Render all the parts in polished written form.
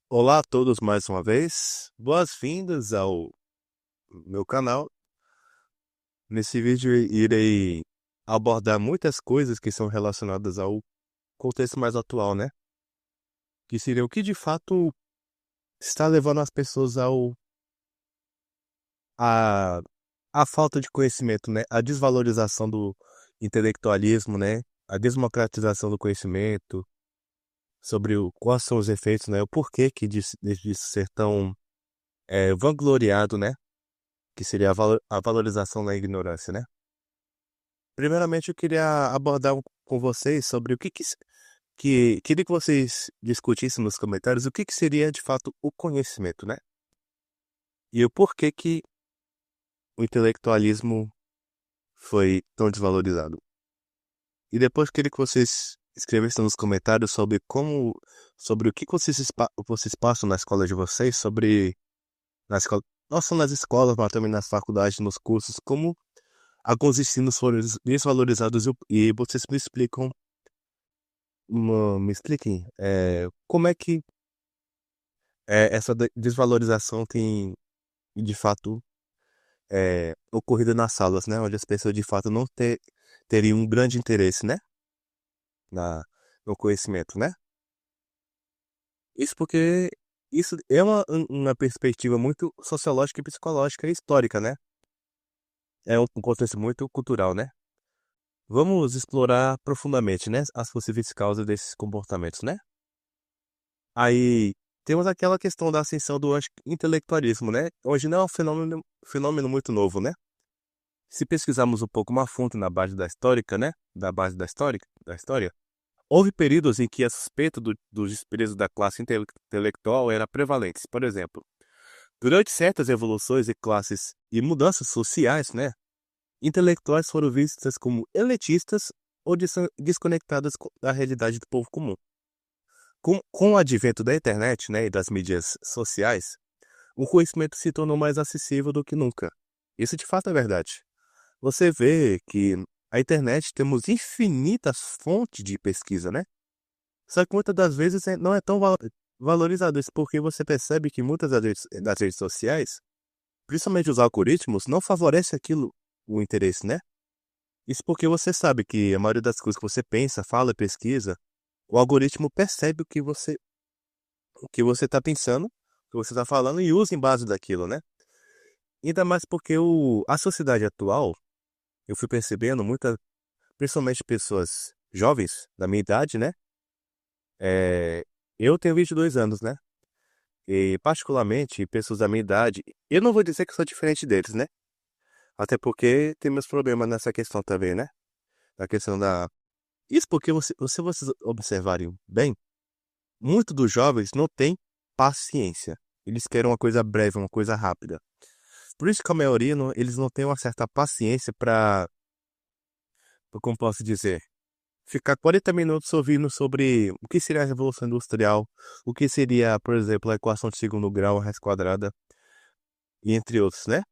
Olá a todos mais uma vez. Boas-vindas ao meu canal. Nesse vídeo irei abordar muitas coisas que são relacionadas ao contexto mais atual, né? Que seria o que de fato está levando as pessoas a, a falta de conhecimento, né? A desvalorização do intelectualismo, né? A desmocratização do conhecimento, sobre quais são os efeitos, né? O porquê que disso ser tão vangloriado, né? Que seria a valorização da ignorância, né? Primeiramente, eu queria abordar com vocês sobre o queria que vocês discutissem nos comentários o que seria de fato o conhecimento, né? E o porquê que o intelectualismo foi tão desvalorizado. E depois queria que vocês escrevessem nos comentários sobre o que vocês passam na escola de vocês, na escola, não só nas escolas, mas também nas faculdades, nos cursos, como alguns ensinos foram desvalorizados e vocês me expliquem, como é que essa desvalorização tem, de fato, ocorrido nas salas, né? Onde as pessoas, de fato, não teriam um grande interesse, né? Na, no conhecimento, né? Isso porque isso é uma perspectiva muito sociológica e psicológica e histórica, né? É um contexto muito cultural, né? Vamos explorar profundamente, né? As possíveis causas desses comportamentos, né? Aí temos aquela questão da ascensão do anti-intelectualismo, né? Hoje não é um fenômeno muito novo, né? Se pesquisarmos um pouco mais fundo na base da histórica, né? Da história, houve períodos em que a suspeita dos desprezo da classe intelectual era prevalente. Por exemplo, durante certas evoluções de classes e mudanças sociais, né? Intelectuais foram vistas como elitistas ou desconectadas da realidade do povo comum. Com o advento da internet, né, e das mídias sociais, o conhecimento se tornou mais acessível do que nunca. Isso de fato é verdade. Você vê que a internet temos infinitas fontes de pesquisa, né? Só que muitas das vezes não é tão valorizado isso, porque você percebe que muitas das redes sociais, principalmente os algoritmos, não favorece aquilo, o interesse, né? Isso porque você sabe que a maioria das coisas que você pensa, fala, pesquisa, o algoritmo percebe o que você está pensando, o que você está falando e usa em base daquilo, né? Ainda mais porque a sociedade atual, eu fui percebendo principalmente pessoas jovens, da minha idade, né? É, eu tenho 22 anos, né? E particularmente pessoas da minha idade, eu não vou dizer que sou diferente deles, né? Até porque tem meus problemas nessa questão também, né? Na questão da... Isso porque se vocês observarem bem, muitos dos jovens não têm paciência. Eles querem uma coisa breve, uma coisa rápida. Por isso que a maioria, eles não têm uma certa paciência como posso dizer, ficar 40 minutos ouvindo sobre o que seria a Revolução Industrial, o que seria, por exemplo, a equação de segundo grau, a raiz quadrada, e entre outros, né?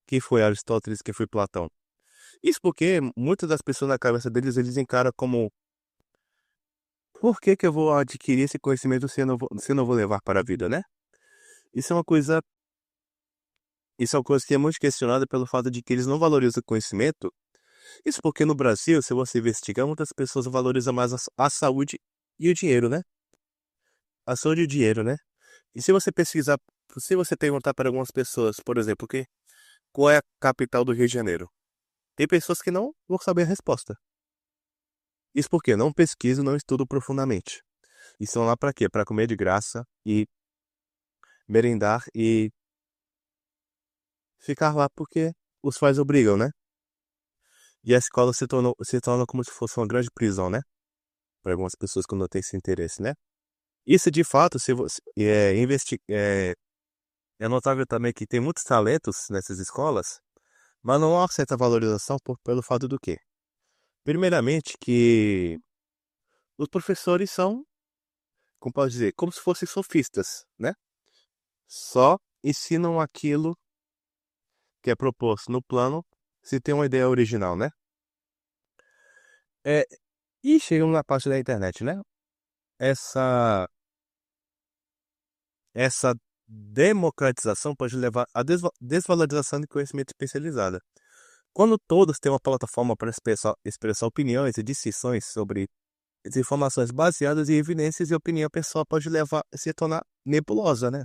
Que foi Aristóteles, que foi Platão. Isso porque muitas das pessoas na cabeça deles, eles encaram como por que que eu vou adquirir esse conhecimento se eu não vou levar para a vida, né? Isso é uma coisa, isso é uma coisa que é muito questionada pelo fato de que eles não valorizam o conhecimento. Isso porque no Brasil, se você investigar, muitas pessoas valorizam mais a saúde e o dinheiro, né? A saúde e o dinheiro, né? E se você pesquisar, se você perguntar para algumas pessoas, por exemplo, qual é a capital do Rio de Janeiro? Tem pessoas que não vão saber a resposta. Isso porque não pesquisam, não estudam profundamente. E estão lá para quê? Para comer de graça e merendar e ficar lá porque os pais obrigam, né? E a escola se torna como se fosse uma grande prisão, né? Para algumas pessoas que não têm esse interesse, né? Isso de fato, se você é notável também que tem muitos talentos nessas escolas, mas não há certa valorização pelo fato do quê? Primeiramente, que os professores são, como posso dizer, como se fossem sofistas, né? Só ensinam aquilo que é proposto no plano se tem uma ideia original, né? É, e chegamos na parte da internet, né? Essa, essa democratização pode levar à desvalorização de conhecimento especializado. Quando todos têm uma plataforma para expressar opiniões e decisões sobre as informações baseadas em evidências e opinião pessoal pode levar a se tornar nebulosa, né?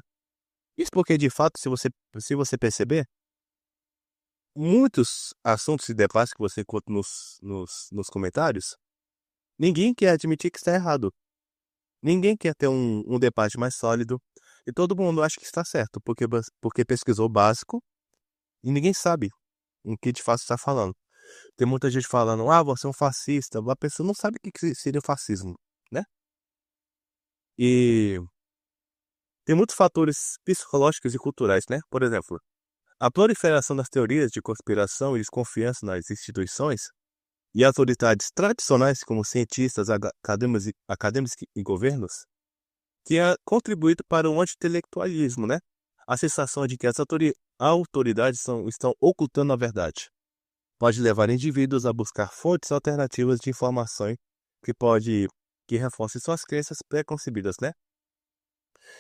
Isso porque, de fato, se você perceber, muitos assuntos e debates que você encontra nos comentários, ninguém quer admitir que está errado. Ninguém quer ter um debate mais sólido. E todo mundo acha que está certo, porque pesquisou o básico e ninguém sabe em que de fato está falando. Tem muita gente falando, você é um fascista. A pessoa não sabe o que seria o fascismo, né? E tem muitos fatores psicológicos e culturais, né? Por exemplo, a proliferação das teorias de conspiração e desconfiança nas instituições e autoridades tradicionais, como cientistas, acadêmicos e governos, tinha contribuído para o anti-intelectualismo, né? A sensação de que as autoridades estão ocultando a verdade pode levar indivíduos a buscar fontes alternativas de informação que reforcem suas crenças pré-concebidas, né?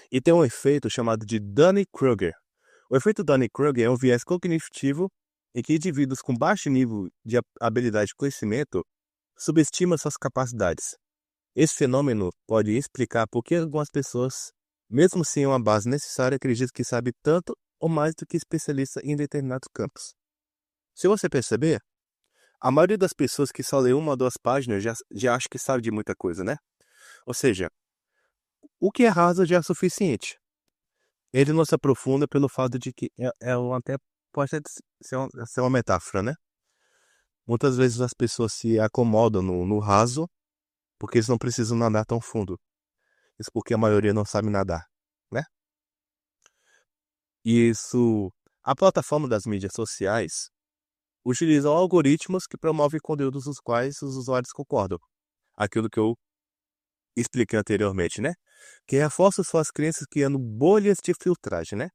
E tem um efeito chamado de Dunning-Kruger. O efeito Dunning-Kruger é um viés cognitivo em que indivíduos com baixo nível de habilidade e conhecimento subestimam suas capacidades. Esse fenômeno pode explicar por que algumas pessoas, mesmo sem uma base necessária, acreditam que sabem tanto ou mais do que especialistas em determinados campos. Se você perceber, a maioria das pessoas que só lê uma ou duas páginas já acha que sabe de muita coisa, né? Ou seja, o que é raso já é suficiente. Ele não se aprofunda pelo fato de que até pode ser uma metáfora, né? Muitas vezes as pessoas se acomodam no raso porque eles não precisam nadar tão fundo. Isso porque a maioria não sabe nadar, né? Isso, a plataforma das mídias sociais utilizam algoritmos que promovem conteúdos dos quais os usuários concordam. Aquilo que eu expliquei anteriormente, né? Que reforça suas crenças criando bolhas de filtragem, né?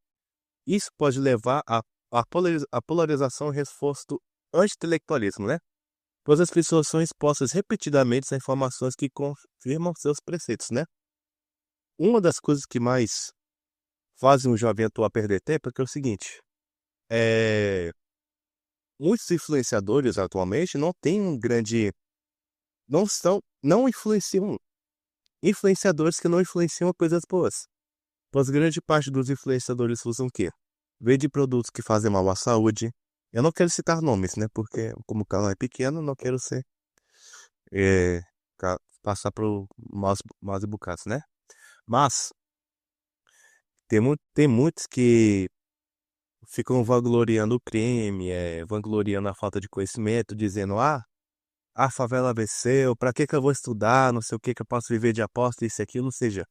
Isso pode levar à polarização e reforço do anti-intelectualismo, né? Pois as pessoas são expostas repetidamente a informações que confirmam seus preceitos, né? Uma das coisas que mais fazem um jovem atuar perder tempo é que é o seguinte, é, muitos influenciadores atualmente não têm não influenciam influenciadores que não influenciam coisas boas. Pois grande parte dos influenciadores usam o quê? Vende produtos que fazem mal à saúde. Eu não quero citar nomes, né? Porque como o canal é pequeno, não quero é, passar por maus bocados, né? Mas tem muitos que ficam vangloriando o crime, vangloriando a falta de conhecimento, dizendo, a favela venceu, pra que eu vou estudar, não sei o que eu posso viver de aposta, isso e aquilo, ou seja,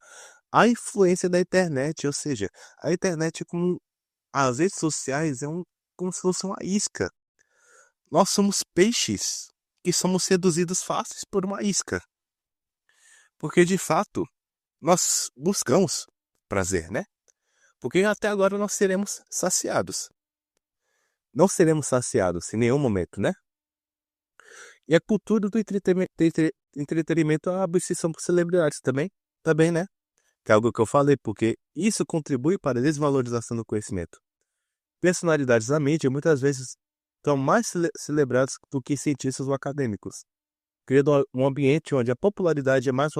a influência da internet, ou seja, a internet com as redes sociais como se fosse uma isca. Nós somos peixes que somos seduzidos fáceis por uma isca. Porque, de fato, nós buscamos prazer, né? Porque até agora nós seremos saciados. Não seremos saciados em nenhum momento, né? E a cultura do entretenimento é a obsessão por celebridades também, né? Que é algo que eu falei, porque isso contribui para a desvalorização do conhecimento. Personalidades da mídia muitas vezes são mais celebrados do que cientistas ou acadêmicos, criando um ambiente onde a popularidade é mais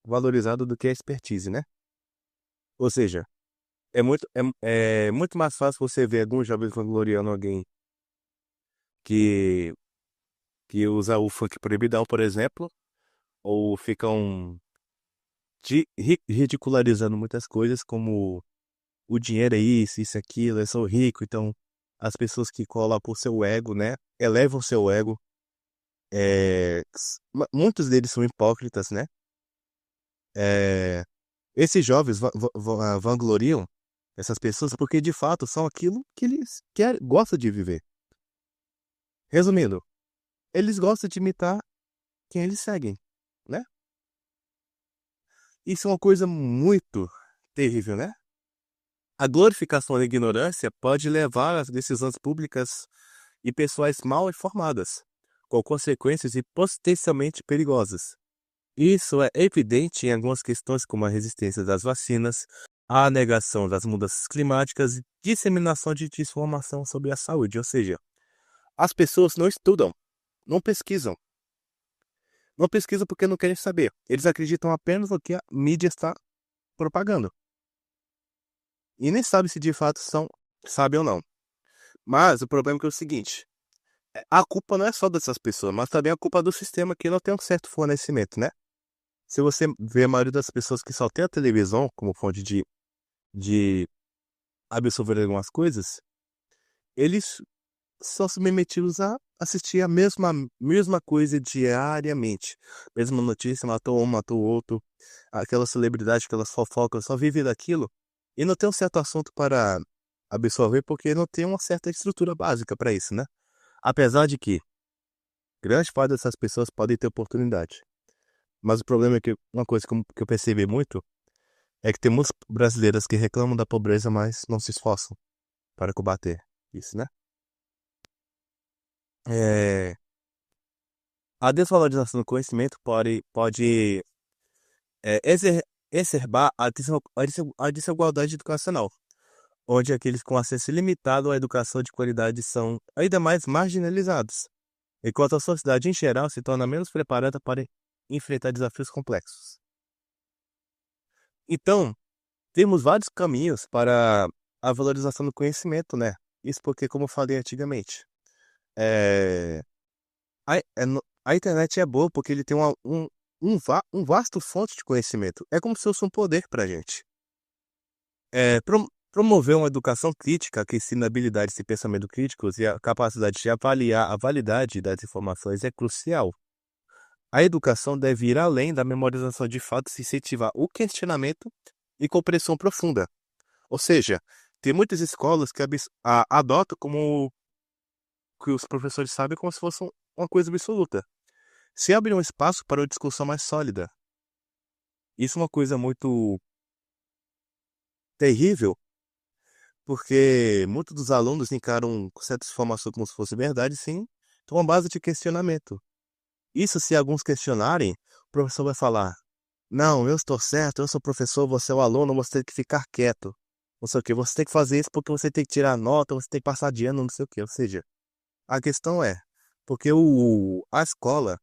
valorizada do que a expertise, né? Ou seja, é muito mais fácil você ver alguns jovens vangloriando alguém que, que usa o funk proibidão, por exemplo, ou ficam ridicularizando muitas coisas como o dinheiro é isso, aquilo, eu sou rico, então as pessoas que colam por seu ego, né, elevam seu ego, muitos deles são hipócritas, né, é, esses jovens vangloriam essas pessoas porque de fato são aquilo que eles gostam de viver. Resumindo, eles gostam de imitar quem eles seguem, né? Isso é uma coisa muito terrível, né? A glorificação da ignorância pode levar às decisões públicas e pessoais mal informadas, com consequências e potencialmente perigosas. Isso é evidente em algumas questões como a resistência das vacinas, a negação das mudanças climáticas e disseminação de desinformação sobre a saúde. Ou seja, as pessoas não estudam, não pesquisam. Não pesquisam porque não querem saber. Eles acreditam apenas no que a mídia está propagando. E nem sabem se de fato sabem ou não. Mas o problema é que é o seguinte: a culpa não é só dessas pessoas, mas também a culpa do sistema que não tem um certo fornecimento, né? Se você vê a maioria das pessoas que só tem a televisão como fonte de absorver algumas coisas, eles são submetidos a assistir a mesma coisa diariamente. Mesma notícia, matou um, matou o outro, aquela celebridade, aquelas fofocas, só vive daquilo e não tem um certo assunto para absorver porque não tem uma certa estrutura básica para isso, né? Apesar de que grande parte dessas pessoas podem ter oportunidade. Mas o problema é que uma coisa que eu percebi muito é que tem muitos brasileiros que reclamam da pobreza, mas não se esforçam para combater isso, né? É, a desvalorização do conhecimento pode exacerbar a desigualdade educacional, onde aqueles com acesso ilimitado à educação de qualidade são ainda mais marginalizados, enquanto a sociedade em geral se torna menos preparada para enfrentar desafios complexos. Então, temos vários caminhos para a valorização do conhecimento, né? Isso porque, como eu falei antigamente, é, a internet é boa porque ele tem um vasto fonte de conhecimento. É como se fosse um poder para a gente. Promover uma educação crítica que ensina habilidades de pensamento críticos e a capacidade de avaliar a validade das informações é crucial. A educação deve ir além da memorização de fatos e incentivar o questionamento e compreensão profunda. Ou seja, tem muitas escolas que adotam como que os professores sabem como se fosse uma coisa absoluta. Se abre um espaço para uma discussão mais sólida. Isso é uma coisa muito terrível, porque muitos dos alunos encaram certas informações como se fosse verdade, sim, com uma base de questionamento. Isso, se alguns questionarem, o professor vai falar: não, eu estou certo, eu sou professor, você é o aluno, você tem que ficar quieto. Não sei o que, você tem que fazer isso porque você tem que tirar nota, você tem que passar de ano, não sei o que. Ou seja, a questão é, porque a escola,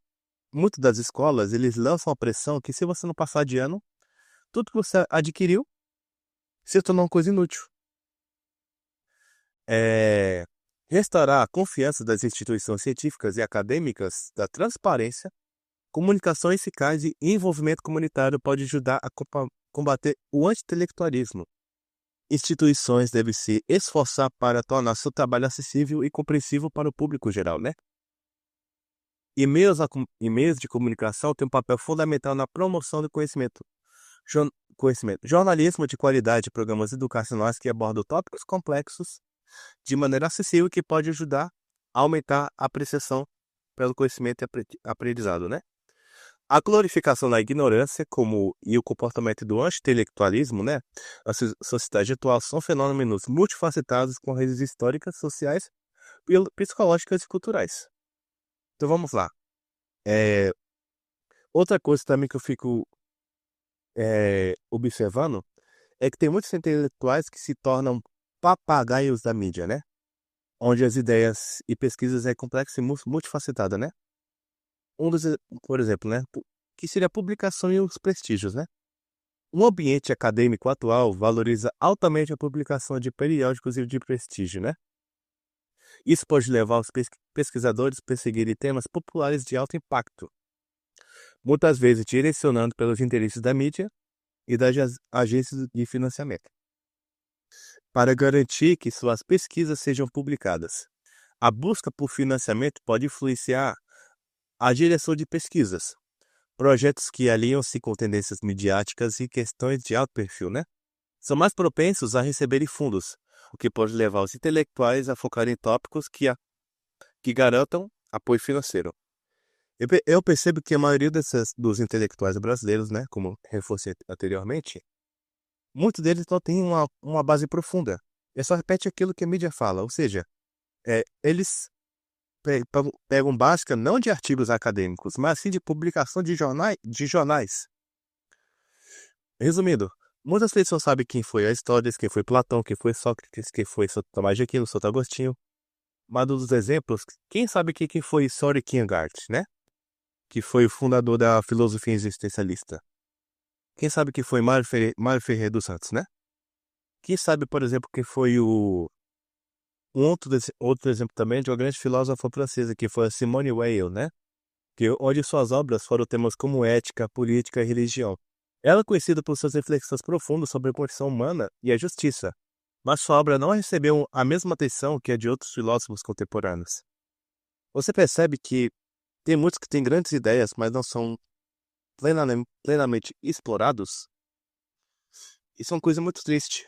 muitas das escolas, eles lançam a pressão que se você não passar de ano, tudo que você adquiriu se tornou uma coisa inútil. É, restaurar a confiança das instituições científicas e acadêmicas, da transparência, comunicação eficaz e envolvimento comunitário pode ajudar a combater o anti-intelectualismo. Instituições devem se esforçar para tornar seu trabalho acessível e compreensível para o público geral, né? E meios de comunicação têm um papel fundamental na promoção do conhecimento. Jornalismo de qualidade, programas educacionais que abordam tópicos complexos de maneira acessível que pode ajudar a aumentar a apreciação pelo conhecimento e aprendizado, né? A glorificação da ignorância e o comportamento do anti-intelectualismo, né? A sociedade atual são fenômenos multifacetados com raízes históricas, sociais, psicológicas e culturais. Então vamos lá. É, outra coisa também que eu fico observando é que tem muitos intelectuais que se tornam papagaios da mídia, né? Onde as ideias e pesquisas é complexa e multifacetada, né? Por exemplo, né? Que seria a publicação e os prestígios, né? Um ambiente acadêmico atual valoriza altamente a publicação de periódicos e de prestígio, né? Isso pode levar os pesquisadores a perseguirem temas populares de alto impacto, muitas vezes direcionando pelos interesses da mídia e das agências de financiamento, para garantir que suas pesquisas sejam publicadas. A busca por financiamento pode influenciar a direção de pesquisas, projetos que alinham-se com tendências midiáticas e questões de alto perfil, né? São mais propensos a receberem fundos, o que pode levar os intelectuais a focar em tópicos que garantam apoio financeiro. Eu percebo que a maioria dos intelectuais brasileiros, né, como reforcei anteriormente, muitos deles não têm uma base profunda. Eles só repete aquilo que a mídia fala, ou seja, eles pegam básica não de artigos acadêmicos, mas sim de publicação de jornais. Resumindo, Muitas pessoas sabem quem foi Aristóteles, quem foi Platão, quem foi Sócrates, quem foi Santo Tomás de Aquino, Santo Agostinho. Mas dos exemplos, quem sabe quem foi Soren Kierkegaard, né? Que foi o fundador da filosofia existencialista. Quem sabe que foi Mário Ferreira dos Santos, né? Quem sabe, por exemplo, que foi outro exemplo também de uma grande filósofa francesa, que foi a Simone Weil, né? Onde suas obras foram temas como ética, política e religião. Ela é conhecida por suas reflexões profundas sobre a condição humana e a justiça, mas sua obra não recebeu a mesma atenção que a de outros filósofos contemporâneos. Você percebe que tem muitos que têm grandes ideias, mas não são plenamente explorados? Isso é uma coisa muito triste,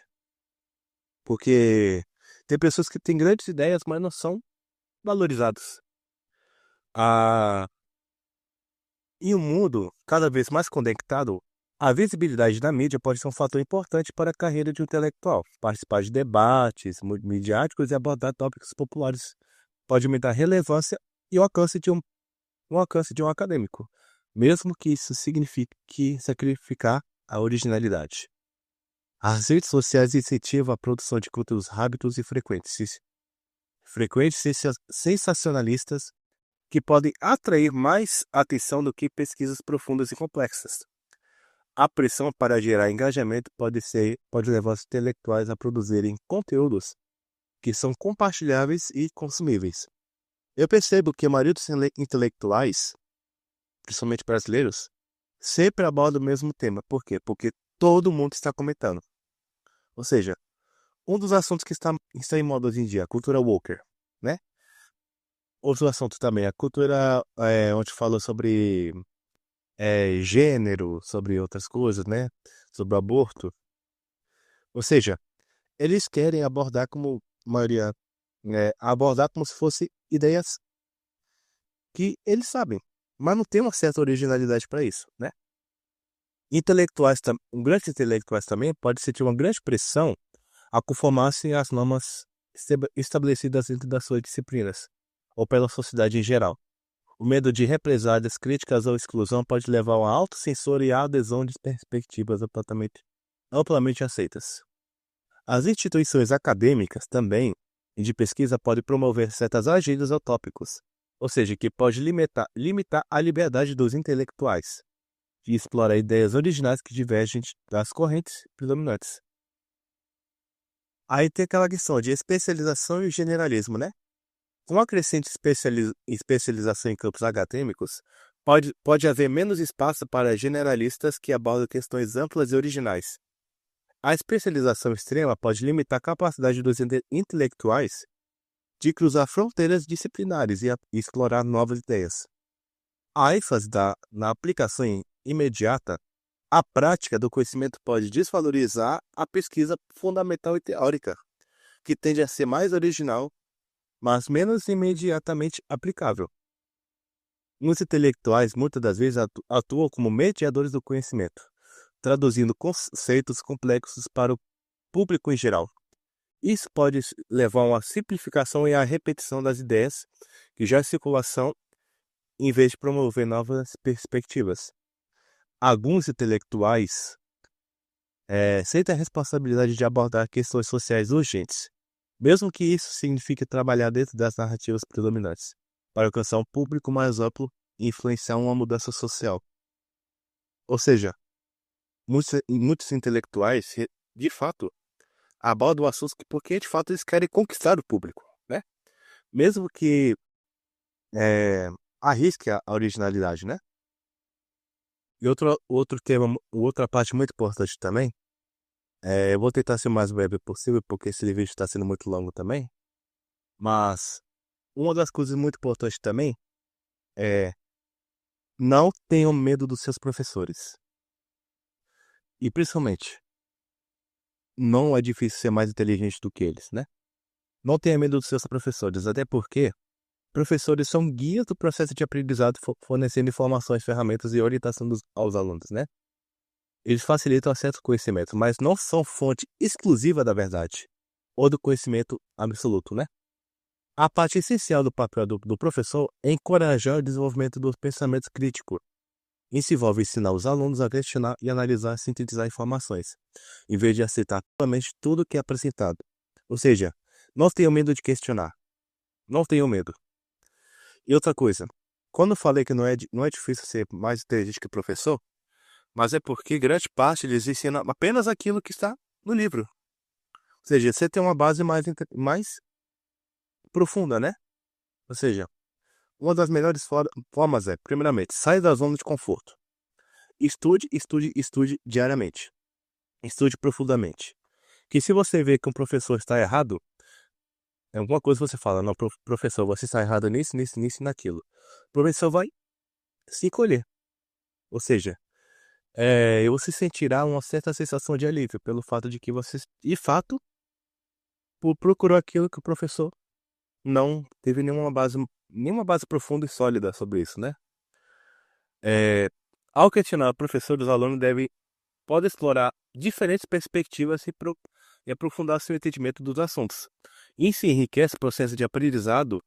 porque tem pessoas que têm grandes ideias, mas não são valorizadas. Ah, em um mundo cada vez mais conectado, a visibilidade da mídia pode ser um fator importante para a carreira de um intelectual. Participar de debates midiáticos e abordar tópicos populares pode aumentar a relevância e o alcance de um acadêmico, mesmo que isso signifique sacrificar a originalidade. As redes sociais incentivam a produção de conteúdos rápidos e frequentes sensacionalistas que podem atrair mais atenção do que pesquisas profundas e complexas. A pressão para gerar engajamento pode levar os intelectuais a produzirem conteúdos que são compartilháveis e consumíveis. Eu percebo que a maioria dos intelectuais, principalmente brasileiros, sempre aborda o mesmo tema. Por quê? Porque todo mundo está comentando. Ou seja, um dos assuntos que está em moda hoje em dia, a cultura woke, né? Outro assunto também, a cultura onde fala sobre gênero, sobre outras coisas, né? Sobre o aborto. Ou seja, eles querem abordar como maioria, abordar como se fossem ideias que eles sabem, mas não tem uma certa originalidade para isso, né? Grandes intelectuais também pode sentir uma grande pressão a conformar-se às normas estabelecidas dentro das suas disciplinas, ou pela sociedade em geral. O medo de represálias, críticas ou exclusão pode levar a uma autocensura e a adesão de perspectivas amplamente aceitas. As instituições acadêmicas também e de pesquisa podem promover certas agendas ou tópicos, ou seja, que pode limitar a liberdade dos intelectuais de explorar ideias originais que divergem das correntes predominantes. Aí tem aquela questão de especialização e generalismo, né? Com a crescente especialização em campos acadêmicos, pode haver menos espaço para generalistas que abordam questões amplas e originais. A especialização extrema pode limitar a capacidade dos intelectuais de cruzar fronteiras disciplinares e explorar novas ideias. A ênfase na aplicação imediata, a prática do conhecimento pode desvalorizar a pesquisa fundamental e teórica, que tende a ser mais original, mas menos imediatamente aplicável. Os intelectuais muitas das vezes atuam como mediadores do conhecimento, traduzindo conceitos complexos para o público em geral. Isso pode levar a uma simplificação e à repetição das ideias que já em circulação, em vez de promover novas perspectivas. Alguns intelectuais sentem a responsabilidade de abordar questões sociais urgentes, mesmo que isso signifique trabalhar dentro das narrativas predominantes, para alcançar um público mais amplo e influenciar uma mudança social. Ou seja, muitos intelectuais, de fato, abordam assuntos porque, de fato, eles querem conquistar o público, né? Mesmo que arrisque a originalidade, né? E outro tema, outra parte muito importante também, eu vou tentar ser o mais breve possível, porque esse vídeo está sendo muito longo também, mas uma das coisas muito importantes também é não tenham medo dos seus professores. E principalmente, não é difícil ser mais inteligente do que eles, né? Não tenha medo dos seus professores, até porque professores são guias do processo de aprendizado, fornecendo informações, ferramentas e orientação aos alunos, né? Eles facilitam acesso ao conhecimento, mas não são fonte exclusiva da verdade ou do conhecimento absoluto, né? A parte essencial do papel do professor é encorajar o desenvolvimento do pensamento crítico Isso envolve ensinar os alunos a questionar e analisar e sintetizar informações, em vez de aceitar totalmente tudo que é apresentado. Ou seja, não tenham medo de questionar. Não tenham medo. E outra coisa, quando eu falei que não é difícil ser mais inteligente que o professor, mas é porque grande parte eles ensinam apenas aquilo que está no livro. Ou seja, você tem uma base mais profunda, né? Ou seja, uma das melhores formas é, primeiramente, saia da zona de conforto. Estude, estude, estude diariamente. Estude profundamente. Que se você vê que um professor está errado, é alguma coisa que você fala, não, professor, você está errado nisso, nisso, nisso e naquilo. O professor vai se encolher. Ou seja, você sentirá uma certa sensação de alívio pelo fato de que você, de fato, procurou aquilo que o professor não teve nenhuma base profunda e sólida sobre isso, né? É, Ao questionar o professor, os alunos podem explorar diferentes perspectivas e aprofundar seu entendimento dos assuntos. Isso enriquece o processo de aprendizado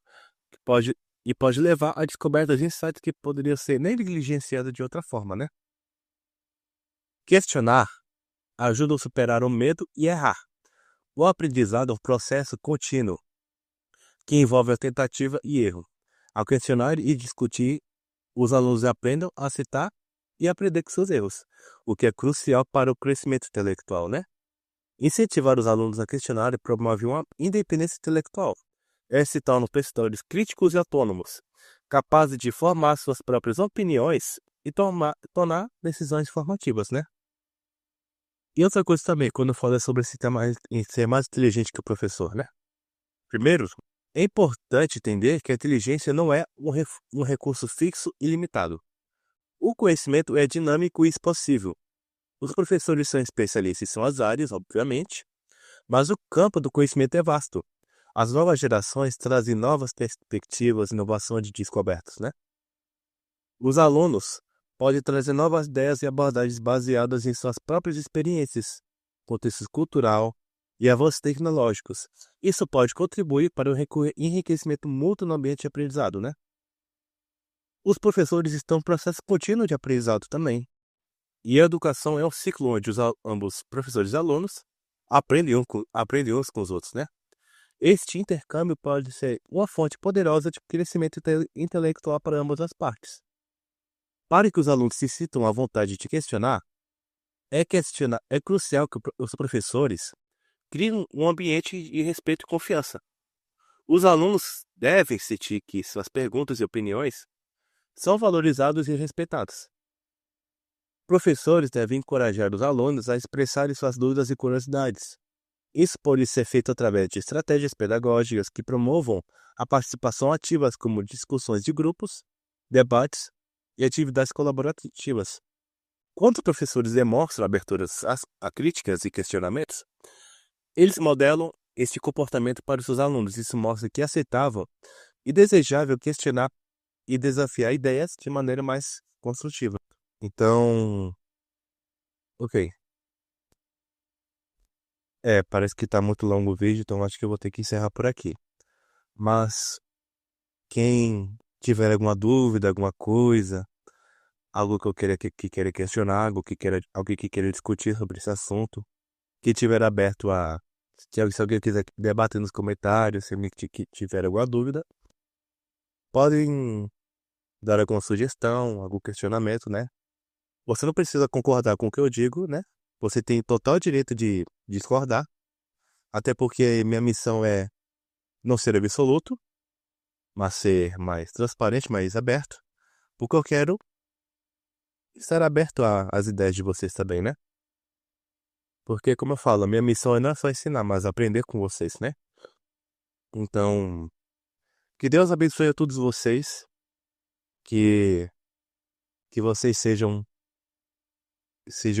que pode levar a descobertas de insights que poderiam ser negligenciados de outra forma, né? Questionar ajuda a superar o medo e errar. O aprendizado é um processo contínuo que envolve a tentativa e erro. Ao questionar e discutir, os alunos aprendem a aceitar e aprender com seus erros, o que é crucial para o crescimento intelectual, né? Incentivar os alunos a questionar promove uma independência intelectual. Eles se tornam pensadores críticos e autônomos, capazes de formar suas próprias opiniões e tomar decisões formativas, né? E outra coisa também, quando eu falo sobre em ser mais inteligente que o professor, né? Primeiro, é importante entender que a inteligência não é um recurso fixo e limitado. O conhecimento é dinâmico e expansível. Os professores são especialistas em suas áreas, obviamente, mas o campo do conhecimento é vasto. As novas gerações trazem novas perspectivas, inovações de descobertas, né? Os alunos podem trazer novas ideias e abordagens baseadas em suas próprias experiências, contexto cultural e avanços tecnológicos. Isso pode contribuir para o enriquecimento mútuo no ambiente de aprendizado, né? Os professores estão em processo contínuo de aprendizado também. E a educação é um ciclo onde ambos professores e alunos aprendem uns com os outros, né? Este intercâmbio pode ser uma fonte poderosa de crescimento intelectual para ambas as partes. Para que os alunos se sintam à vontade de é crucial que os professores criem um ambiente de respeito e confiança. Os alunos devem sentir que suas perguntas e opiniões são valorizados e respeitados. Professores devem encorajar os alunos a expressarem suas dúvidas e curiosidades. Isso pode ser feito através de estratégias pedagógicas que promovam a participação ativa, como discussões de grupos, debates e atividades colaborativas. Quando os professores demonstram aberturas a críticas e questionamentos, eles modelam este comportamento para os seus alunos. Isso mostra que é aceitável e desejável questionar e desafiar ideias de maneira mais construtiva. Então, ok. Parece que tá muito longo o vídeo, então acho que eu vou ter que encerrar por aqui. Mas quem tiver alguma dúvida, alguma coisa, algo que eu queira questionar, alguém que queira discutir sobre esse assunto, que tiver aberto a se alguém quiser debater nos comentários, se alguém tiver alguma dúvida, podem dar alguma sugestão, algum questionamento, né? Você não precisa concordar com o que eu digo, né? Você tem total direito de discordar, até porque minha missão é não ser absoluto, mas ser mais transparente, mais aberto, porque eu quero estar aberto às ideias de vocês também, né? Porque, como eu falo, a minha missão não é só ensinar, mas aprender com vocês, né? Então, que Deus abençoe a todos vocês, que, que vocês sejam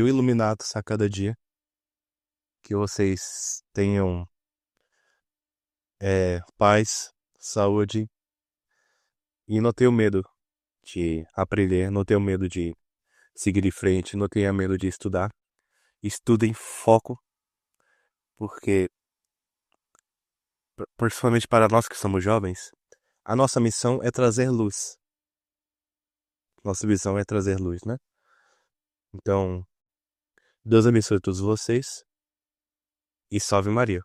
iluminados a cada dia, que vocês tenham paz, saúde e não tenham medo de aprender, não tenham medo de seguir em frente, não tenham medo de estudar. Estudem foco, porque, principalmente para nós que somos jovens, a nossa missão é trazer luz. Nossa missão é trazer luz, né? Então, Deus abençoe todos vocês e salve Maria.